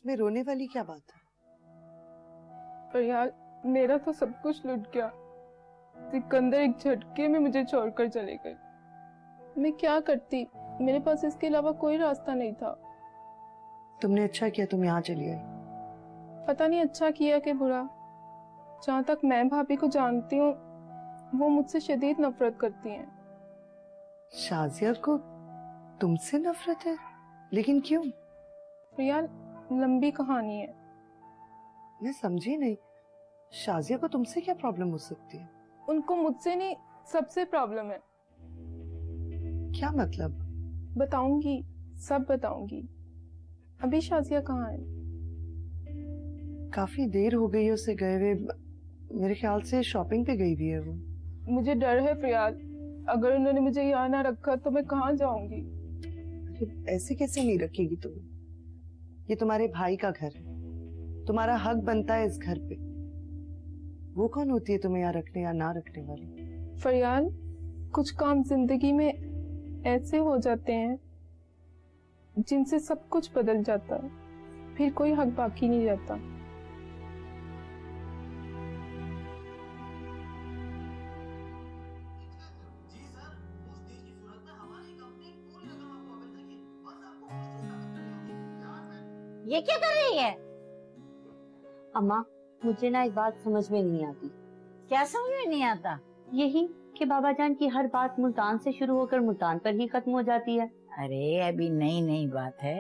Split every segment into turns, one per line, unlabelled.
इसमें रोने वाली क्या बात है?
पर यार मेरा तो सब कुछ लुट गया। सिकंदर एक झटके में मुझे छोड़कर चले गए। मैं क्या करती, मेरे पास इसके अलावा कोई रास्ता नहीं था।
तुमने अच्छा किया तुम यहाँ चली आई।
पता नहीं अच्छा किया कि बुरा। जहाँ तक मैं भाभी को जानती हूँ वो मुझसे शदीद नफरत करती हैं।
शाजिया को तुमसे नफरत है? लेकिन क्यों?
यार लंबी कहानी है।
मैं समझी नहीं, शाजिया को तुमसे क्या प्रॉब्लम हो सकती है?
उनको मुझसे नहीं, सबसे प्रॉब्लम है।
क्या मतलब?
बताऊंगी, सब बताऊंगी। अभी शाजिया कहाँ है?
काफी देर हो गई है उसे गए हुए। मेरे ख्याल से शॉपिंग पे गई हुई है वो।
मुझे डर है फरियाद, अगर उन्होंने मुझे यहाँ ना रखा तो मैं कहाँ जाऊंगी?
ऐसे कैसे नहीं रखेगी तुम्हें? ये तुम्हारे भाई का घर है, तुम्हारा हक बनता है इस घर पे। वो कौन होती है तुम्हें यहाँ रखने या ना रखने वाली?
फरियाद, कुछ काम जिंदगी में ऐसे हो जाते हैं जिनसे सब कुछ बदल जाता है, फिर कोई हक बाकी नहीं रहता।
ये क्या कर रही है?
अम्मा, मुझे ना एक बात समझ में नहीं आती।
क्या समझ में नहीं आता?
यही कि बाबा जान की हर बात मुल्तान से शुरू होकर मुल्तान पर ही खत्म हो जाती है।
अरे अभी नई नई बात है,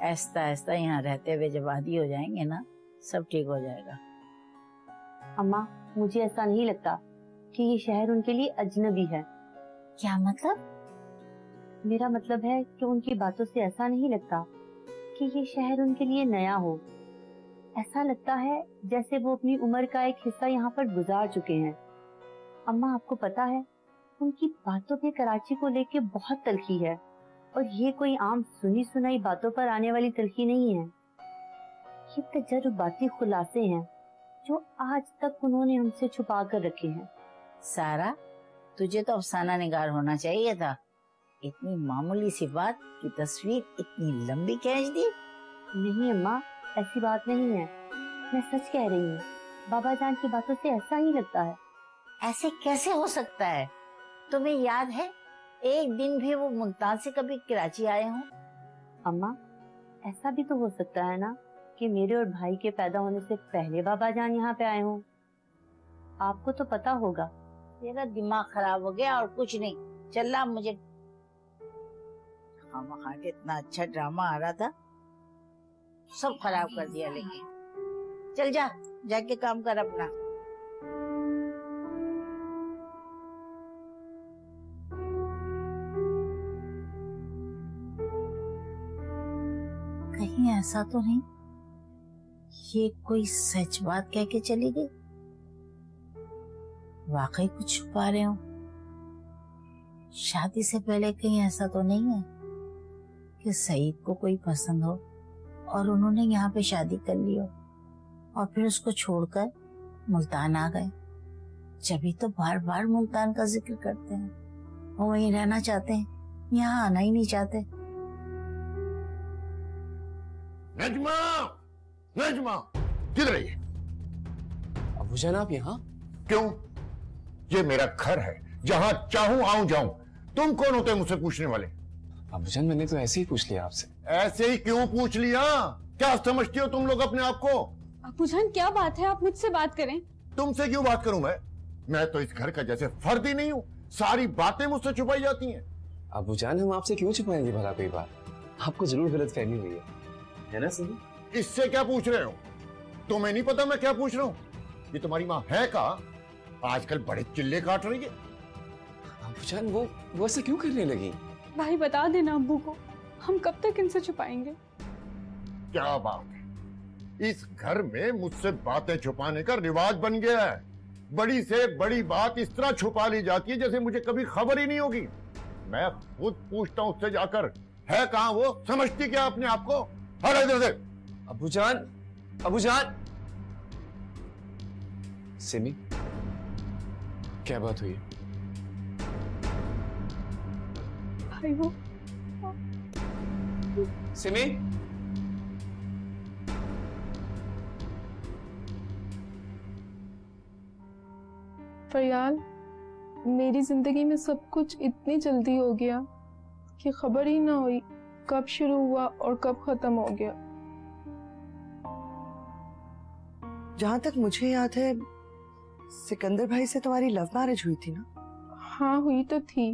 ऐसा ऐसा यहाँ रहते हुए जब आदी हो जाएंगे ना, सब ठीक हो जाएगा।
अम्मा, मुझे ऐसा नहीं लगता कि ये शहर उनके लिए अजनबी है।
क्या मतलब?
मेरा मतलब है कि उनकी बातों से ऐसा नहीं लगता कि ये शहर उनके लिए नया हो। ऐसा लगता है जैसे वो अपनी उम्र का एक हिस्सा यहाँ पर गुजार चुके हैं। अम्मा, आपको पता है उनकी बातों में कराची को लेके बहुत तलखी है, और ये कोई आम सुनी सुनाई बातों पर आने वाली तलखी नहीं है। ये तजर्बाती खुलासे हैं जो आज तक उन्होंने हमसे छुपा कर रखे हैं।
सारा, तुझे तो अफसाना निगार होना चाहिए था। इतनी मामूली सी बात की तस्वीर इतनी लंबी खींच दी।
नहीं अम्मा, ऐसी बात नहीं है, मैं सच कह रही हूँ। बाबा जान की बातों से ऐसा ही लगता है।
ऐसे कैसे हो सकता है? तुम्हें याद है एक दिन भी वो मुल्तान से कभी कराची आए हों?
अम्मा, ऐसा भी तो हो सकता है ना कि मेरे और भाई के पैदा होने से पहले बाबा जान यहाँ पे आए हों। आपको तो पता होगा।
तेरा दिमाग खराब हो गया और कुछ नहीं। चल रहा मुझे खामा के इतना अच्छा ड्रामा आ रहा था, सब खराब कर दिया। लेकिन चल जा, जाके काम कर अपना। कहीं ऐसा तो नहीं ये कोई सच बात कह के चली गई? वाकई कुछ छुपा रहे हो? शादी से पहले कहीं ऐसा तो नहीं है कि सईद को कोई पसंद हो और उन्होंने यहाँ पे शादी कर ली हो और फिर उसको छोड़कर मुल्तान आ गए? जभी तो बार बार मुल्तान का जिक्र करते हैं। वो वहीं रहना चाहते हैं, यहाँ आना ही नहीं चाहते।
नजमा, नजमा, किधर है ये?
अबूजान, आप यहाँ?
क्यों? ये मेरा घर है, जहां चाहूं आऊं जाऊं। तुम कौन होते मुझसे पूछने वाले?
अबूजान, मैंने तो ऐसे ही पूछ लिया आपसे।
ऐसे ही क्यों पूछ लिया? क्या समझती हो तुम लोग अपने आप को?
अबूजान, क्या बात है, आप मुझसे बात करें।
तुमसे क्यों बात करूं मैं तो इस घर का जैसे फर्द ही नहीं हूं। सारी बातें मुझसे छुपाई जाती हैं।
अबूजान, हम आपसे क्यों छुपाएंगे भला कोई बात? आपको जरूर गलतफहमी हुई है ना सही?
इससे क्या पूछ रहे हो? तुम्हें नहीं पता मैं क्या पूछ रहा हूं? ये तुम्हारी माँ है का आजकल बड़े चिल्ले काट रही है।
अबूजान, वो ऐसा क्यों करने लगी?
भाई बता देना अब्बू को, हम कब तक इनसे छुपाएंगे?
क्या बात है, इस घर में मुझसे बातें छुपाने का रिवाज बन गया है। बड़ी से बड़ी बात इस तरह छुपा ली जाती है जैसे मुझे कभी खबर ही नहीं होगी। मैं खुद पूछता हूं उससे जाकर, है कहां वो? समझती क्या अपने आप को? हट इधर से।
अबूजान, अबूजान। सिमी, क्या बात हुई?
भाई वो
सिमी,
फरियाल, मेरी जिंदगी में सब कुछ इतनी जल्दी हो गया कि खबर ही ना हुई कब शुरू हुआ और कब खत्म हो गया।
जहां तक मुझे याद है सिकंदर भाई से तुम्हारी लव मैरिज हुई थी ना?
हाँ हुई तो थी,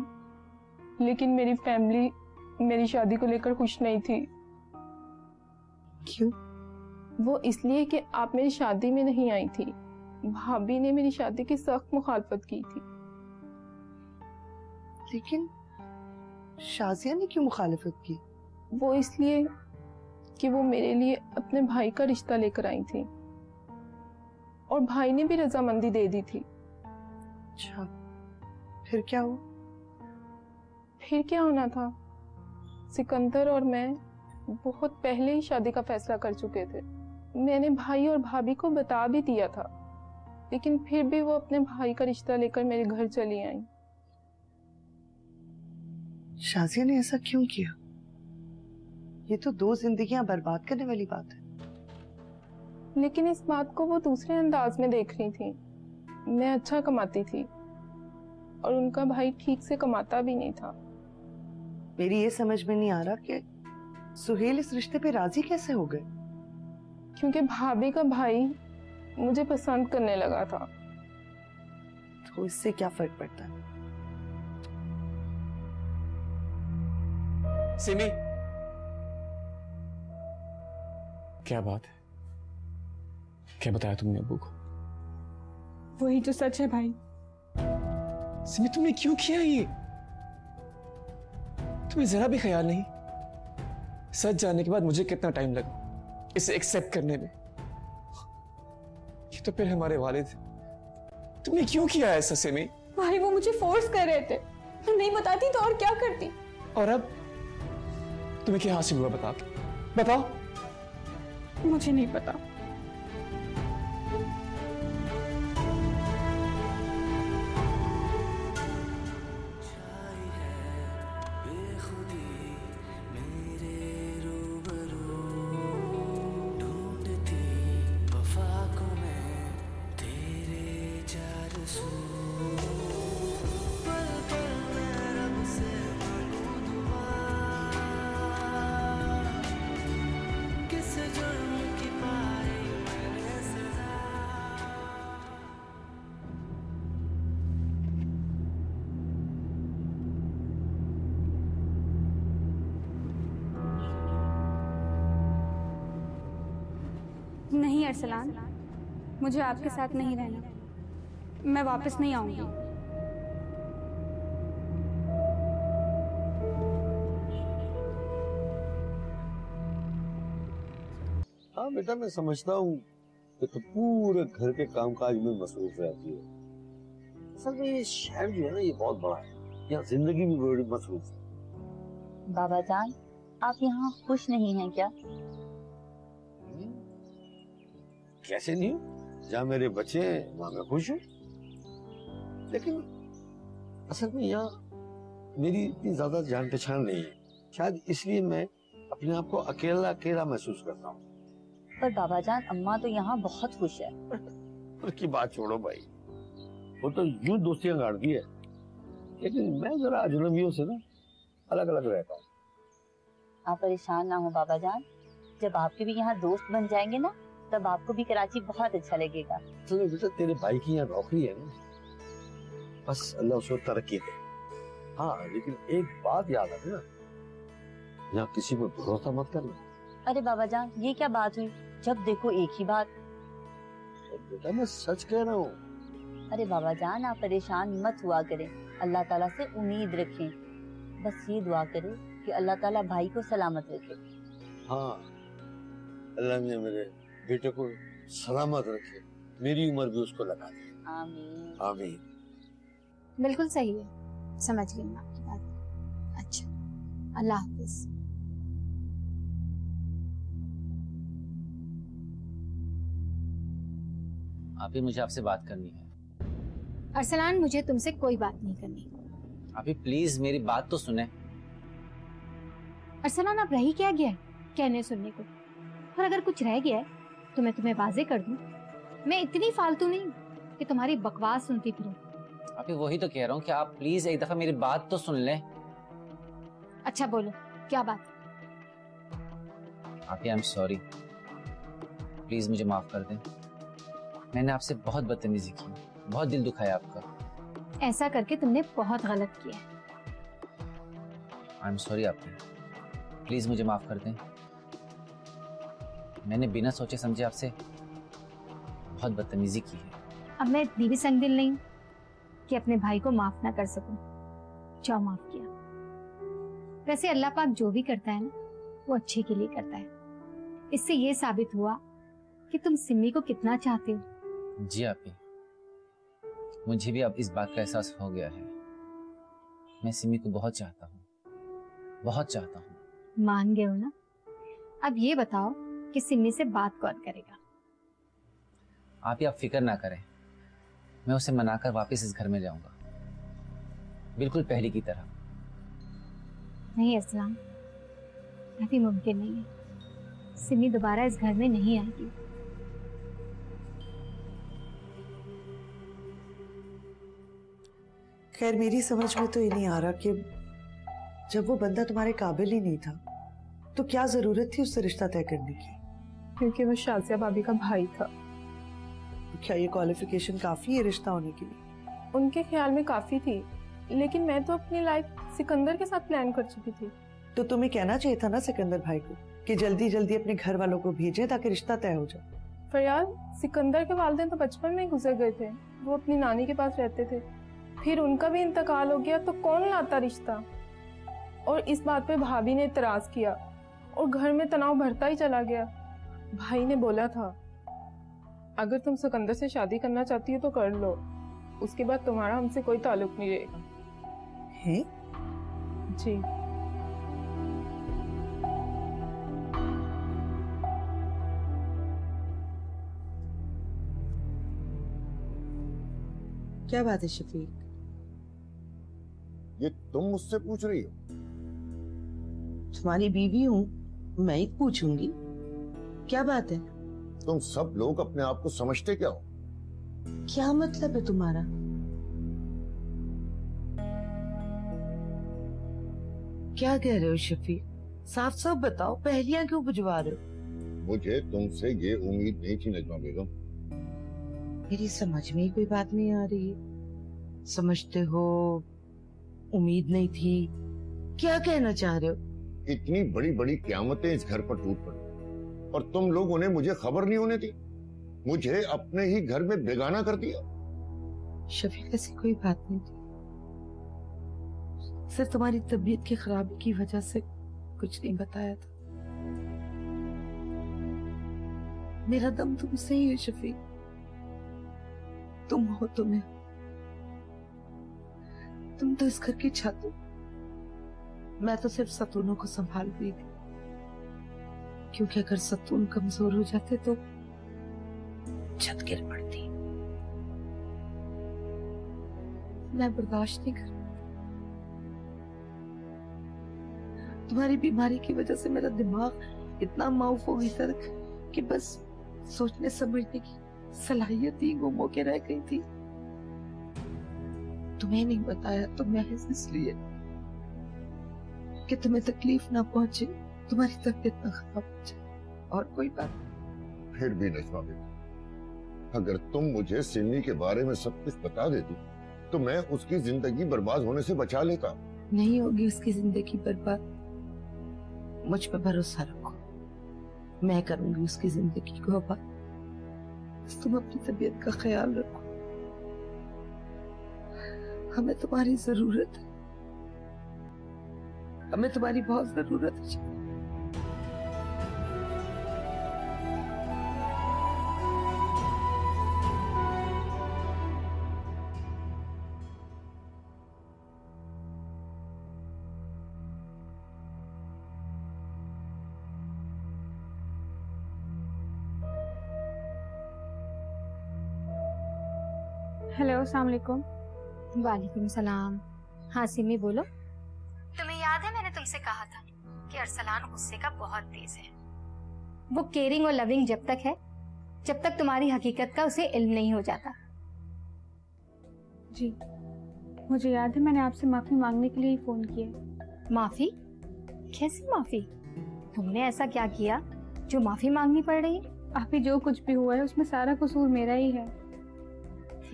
लेकिन मेरी फैमिली मेरी शादी को लेकर खुश नहीं थी।
क्यों?
वो इसलिए कि आप मेरी शादी में नहीं आई थी। भाभी ने मेरी शादी की सख्त मुखालफत की थी।
लेकिन शाजिया ने क्यों मुखालिफत की?
वो इसलिए कि वो मेरे लिए अपने भाई का रिश्ता लेकर आई थी और भाई ने भी रजामंदी दे दी थी।
अच्छा, फिर क्या हुआ?
फिर क्या होना था? सिकंदर और मैं बहुत पहले ही शादी का फैसला कर चुके थे। मैंने भाई और भाभी को बता भी दिया था, लेकिन फिर भी वो अपने भाई का रिश्ता लेकर मेरे घर चली आई।
शाजिया ने ऐसा क्यों किया? ये तो 2 जिंदगियां बर्बाद करने वाली बात है।
लेकिन इस बात को वो दूसरे अंदाज में देख रही थी। मैं अच्छा कमाती थी और उनका भाई ठीक से कमाता भी नहीं था।
मेरी ये समझ में नहीं आ रहा कि सुहेल इस रिश्ते पे राजी कैसे हो गए?
क्योंकि भाभी का भाई मुझे पसंद करने लगा था।
तो इससे क्या फर्क पड़ता है?
सिमी, क्या बात है? क्या बताया तुमने अब्बू को?
वही तो सच है भाई।
सिमी, तुमने क्यों किया ये? तुम्हें जरा भी ख्याल नहीं? सच जानने के बाद मुझे कितना टाइम लगा इसे एक्सेप्ट करने में। ये तो फिर हमारे वालिद। तुमने क्यों किया ऐसा सिमी?
भाई वो मुझे फोर्स कर रहे थे, मैं नहीं बताती तो और क्या करती।
और अब तुम्हें क्या हासिल हुआ बता के? बताओ।
मुझे नहीं पता। नहीं अरसलान, मुझे आपके साथ नहीं रहना। मैं वापस नहीं आऊंगी।
हाँ बेटा, मैं समझता हूँ कि तो पूरे घर के कामकाज में मसरूफ रहती है। असल में ये शहर जो है ना, ये बहुत बड़ा है। यहाँ जिंदगी भी बड़ी मसरूफ है।
बाबा जान, आप यहाँ खुश नहीं हैं क्या?
कैसे नहीं हूँ? जहाँ मेरे बच्चे हैं वहाँ मैं खुश हूँ। लेकिन असल में यहाँ मेरी इतनी ज्यादा जान पहचान नहीं है। शायद इसलिए मैं अपने आप को अकेला अकेला महसूस करता हूँ।
पर बाबा जान, अम्मा तो यहाँ बहुत खुश है।
उसकी बात छोड़ो भाई, वो तो यूं दोस्तियां गाड़ती है, लेकिन मैं जरा अजनबियों से ना अलग अलग रहता हूँ।
आप परेशान ना हो बाबा जान, जब आपके भी यहाँ दोस्त बन जाएंगे ना, तब आपको भी कराची बहुत अच्छा लगेगा।
तो बेटा, तेरे भाई की यहाँ नौकरी है ना, बस अल्लाह उसको तरक्की दे। हाँ, लेकिन एक बात याद रखना, यहाँ किसी पर भरोसा मत करना।
अरे बाबा जान, ये क्या बात हुई? जब देखो एक ही बात।
बेटा, मैं सच कह रहा हूँ।
अरे बाबा जान, आप परेशान मत हुआ करें, अल्लाह ताला से उम्मीद रखें। बस ये दुआ करें कि अल्लाह ताला भाई को सलामत रखे।
हाँ, अल्लाह ने मेरे बेटे को सलामत रखे, मेरी उम्र भी उसको लगा दे।
आमीन
आमीन।
बिल्कुल सही है, समझ गई मैं आपकी बात। अच्छा, अल्लाह हाफिज।
अभी मुझे आपसे बात करनी है।
अरसलान, मुझे तुमसे कोई बात नहीं करनी।
अभी प्लीज मेरी बात तो सुने।
अरसलान, आप रही क्या गया है कहने सुनने को? और अगर कुछ रह गया है तो मैं तुम्हें वाजे कर दूं। मैं इतनी फालतू नहीं कि तुम्हारी बकवास सुनती फिरूं।
अभी वही तो कह रहा हूँ कि आप प्लीज एक दफा मेरी बात तो सुन लें।
अच्छा बोलो, क्या बात?
आप आई एम सॉरी, प्लीज मुझे माफ कर दें। मैंने आपसे बहुत बदतमीजी की, बहुत दिल दुखाया आपका।
ऐसा करके तुमने बहुत गलत किया।
आई एम सॉरी आपकी, प्लीज मुझे माफ कर दें। मैंने बिना सोचे समझे आपसे बहुत बदतमीजी की है।
अब मैं इतनी भी संगदिल नहीं कि अपने भाई को माफ ना कर सकूं। जाओ, माफ किया। वैसे अल्लाह पाक जो भी करता है ना, वो अच्छे के लिए करता है। इससे ये साबित हुआ कि तुम सिमी को कितना चाहते हो।
जी आपी, मुझे भी अब इस बात का एहसास हो गया है। मैं सिमी को बहुत चाहता हूँ, बहुत चाहता हूँ।
मान गए हो ना? अब ये बताओ कि सिमी से बात कौन करेगा?
आप फिक्र ना करें, मैं उसे मनाकर वापस इस घर में जाऊंगा, बिल्कुल पहले की तरह।
नहीं अरसलान, अभी मुमकिन नहीं है। सिमी दोबारा इस घर में नहीं आएगी।
खैर, मेरी समझ में तो ये नहीं आ रहा कि जब वो बंदा तुम्हारे काबिल ही नहीं था तो क्या जरूरत थी उससे रिश्ता तय करने की?
क्योंकि वो शाजिया भाभी का भाई था।
क्या ये क्वालिफिकेशन काफी है रिश्ता होने के लिए?
उनके ख्याल में काफी थी, लेकिन मैं तो अपनी लाइफ सिकंदर के साथ प्लान कर चुकी थी।
तो तुम्हें कहना चाहिए था ना सिकंदर भाई को कि जल्दी जल्दी अपने घर वालों को भेजें ताकि रिश्ता तय हो जाए।
फरियाद, सिकंदर के वालिदैन तो बचपन में ही गुजर गए थे। वो अपनी नानी के पास रहते थे, फिर उनका भी इंतकाल हो गया, तो कौन लाता रिश्ता? और इस बात पे भाभी ने इतराज किया और घर में तनाव बढ़ता ही चला गया। भाई ने बोला था, अगर तुम सिकंदर से शादी करना चाहती हो तो कर लो, उसके बाद तुम्हारा हमसे कोई ताल्लुक नहीं रहेगा।
है?
जी।
क्या बात है शफीक?
ये तुम मुझसे पूछ रही हो?
तुम्हारी बीवी हूँ, मैं ही पूछूंगी। क्या बात है?
तुम सब लोग अपने आप को समझते क्या हो?
क्या मतलब है तुम्हारा? क्या कह रहे हो शफीक? साफ साफ बताओ, पहेलियां क्यों बुझवा रहे हो?
मुझे तुमसे ये उम्मीद नहीं थी नजमा बेगम।
मेरी समझ में ही कोई बात नहीं आ रही। समझते हो, उम्मीद नहीं थी, क्या कहना चाह रहे हो?
इतनी बड़ी बड़ी क़यामतें इस घर पर टूट पड़ी और तुम लोगों ने मुझे खबर नहीं होने दी, मुझे अपने ही घर में बेगाना कर दिया।
शफीक, ऐसी कोई बात नहीं थी। सिर्फ तुम्हारी तबीयत की खराबी की वजह से कुछ नहीं बताया था। मेरा दम तुमसे ही है शफीक। तुम हो तो मैं, तुम तो इस घर की छत हो। मैं तो सिर्फ सतूनों को संभाल रही थी, क्योंकि अगर सतून कमजोर हो जाते तो छत गिर पड़ती। मैं बर्दाश्त नहीं कर। तुम्हारी बीमारी की वजह से मेरा दिमाग इतना माऊफ हो गई था कि बस सोचने समझने की सलाहियत ही गुम होके रह गई थी। तुम्हें नहीं बताया तो महज इसलिए कि तुम्हें तकलीफ ना पहुंचे, तुम्हारी तबीयत ना खराब हो जाए, और कोई बात।
फिर भी नजमा बेगम, अगर तुम मुझे सिमी के बारे में सब कुछ बता देती तो मैं उसकी जिंदगी बर्बाद होने से बचा लेता।
नहीं होगी उसकी जिंदगी बर्बाद। मुझ पर भरोसा रखो, मैं करूंगी उसकी जिंदगी को आबाद। बस तुम अपनी तबीयत का ख्याल रखो। हमें तुम्हारी जरूरत है, हमें तुम्हारी बहुत जरूरत है।
हेलो, अस्सलाम वालेकुम।
वालेकुम सलाम। हाँ सिमी बोलो।
तुम्हें याद है मैंने तुमसे कहा था कि अरसलान गुस्से का बहुत तेज है।
वो केयरिंग और लविंग जब तक है, जब तक तुम्हारी हकीकत का उसे इल्म नहीं हो जाता।
जी।
मुझे याद है मैंने आपसे माफी मांगने के लिए ही फोन किया।
माफी? कैसी माफी? तुमने ऐसा क्या किया जो माफी मांगनी पड़ रही है?
अभी जो कुछ भी हुआ है उसमें सारा कसूर मेरा ही है।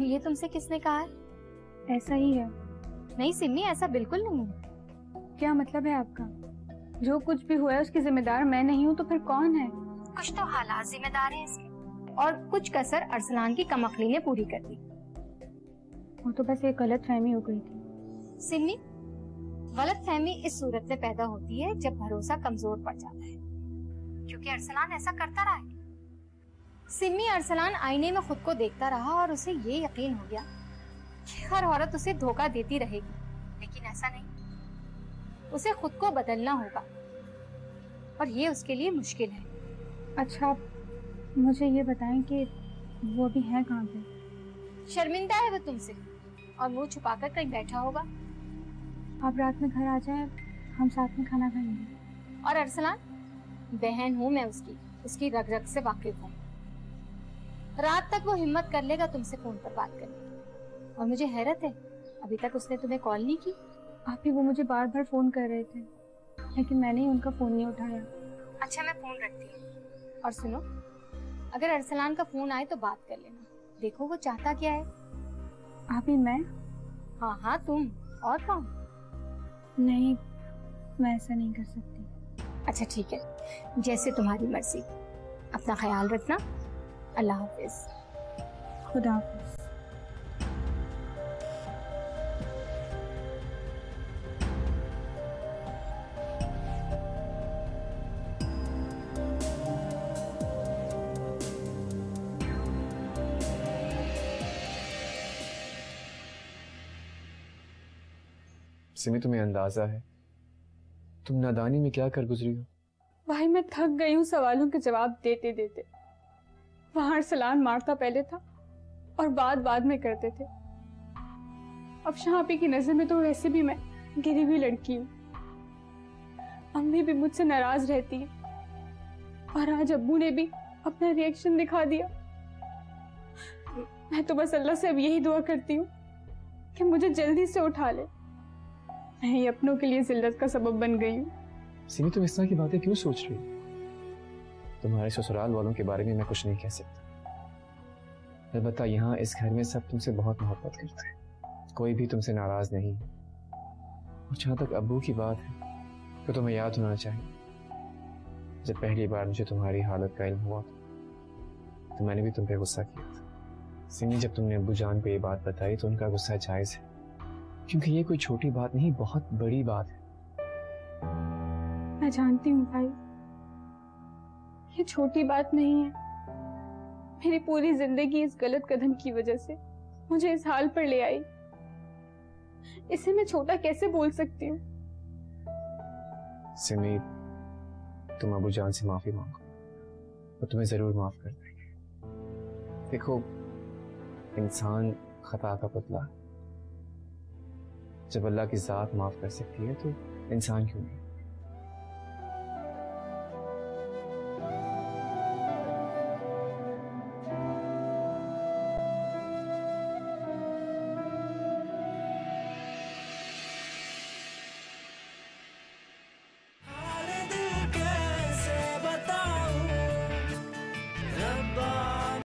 ये तुमसे किसने कहा है?
ऐसा ही है।
नहीं सिमी, ऐसा बिल्कुल नहीं है।
क्या मतलब है आपका? जो कुछ भी हुआ है उसकी जिम्मेदार मैं नहीं हूँ तो फिर कौन है?
कुछ तो हालात जिम्मेदार हैं इसके, और कुछ कसर अरसलान की कमअक्ली ने पूरी कर दी।
वो तो बस एक गलत फहमी हो गई थी।
सिमी, गलत फहमी इस सूरत में पैदा होती है जब भरोसा कमजोर पड़ जाता है, क्योंकि अरसलान ऐसा करता रहा है। सिमी, अरसलान आईने में खुद को देखता रहा और उसे ये यकीन हो गया कि हर औरत उसे धोखा देती रहेगी, लेकिन ऐसा नहीं। उसे खुद को बदलना होगा और ये उसके लिए मुश्किल है।
अच्छा, मुझे ये बताएं कि वो अभी है कहाँ पे?
शर्मिंदा है वो तुमसे और मुंह छुपाकर कहीं बैठा होगा।
आप रात में घर आ जाए, हम साथ में खाना खाएंगे।
और अरसलान, बहन हूँ मैं उसकी रग रग से वाकिफ हूँ। रात तक वो हिम्मत कर लेगा तुमसे फोन पर बात करने, और मुझे हैरत है अभी तक उसने तुम्हें कॉल नहीं की।
आप ही वो मुझे बार बार फोन कर रहे थे, लेकिन मैंने ही उनका फोन नहीं उठाया।
अच्छा, मैं फोन रखती हूँ। और सुनो, अगर अरसलान का फोन आए तो बात कर लेना, देखो वो चाहता क्या है।
आप ही? मैं?
हाँ हाँ तुम, और कौन?
नहीं, मैं ऐसा नहीं कर सकती।
अच्छा ठीक है, जैसे तुम्हारी मर्जी। अपना ख्याल रखना। अल्लाह हाफिज।
खुदा हाफिज।
सिमी, तुम्हें अंदाजा है तुम नादानी में क्या कर गुजरी हो?
भाई, मैं थक गई हूँ सवालों के जवाब देते देते। वहां अरसलान मारता पहले था और बात बाद में करते थे। अब शाहपी की नजर में तो वैसे भी मैं गिरी हुई लड़की हूँ। अम्मी भी मुझसे नाराज रहती है और आज अब्बू ने भी अपना रिएक्शन दिखा दिया। मैं तो बस अल्लाह से अब यही दुआ करती हूँ कि मुझे जल्दी से उठा ले। मैं ही अपनों के लिए जिल्लत का सबब बन गई हूँ।
सिमी, तुम इस तरह की बातें क्यों सोच रही हो? तुम्हारे ससुराल वालों के बारे में मैं कुछ नहीं कह सकता। अलबत्ता यहाँ इस घर में सब तुमसे बहुत मोहब्बत करते हैं, कोई भी तुमसे नाराज नहीं। और जहाँ तक अब्बू की बात है तो तुम्हें याद होना चाहिए, जब पहली बार मुझे तुम्हारी हालत का इल्म हुआ तो मैंने भी तुम पे गुस्सा किया था। सिमी, जब तुमने अब्बू जान को ये बात बताई तो उनका गुस्सा जायज है, क्योंकि ये कोई छोटी बात नहीं, बहुत बड़ी बात है।
मैं जानती हूँ भाई, ये छोटी बात नहीं है। मेरी पूरी जिंदगी इस गलत कदम की वजह से मुझे इस हाल पर ले आई। इसे मैं छोटा कैसे बोल सकती हूँ?
सिमी, तुम अबू जान से माफी मांगो, वो तुम्हें जरूर माफ कर देंगे। देखो, इंसान खता का पुतला है। जब अल्लाह की जात माफ कर सकती है तो इंसान क्यों नहीं?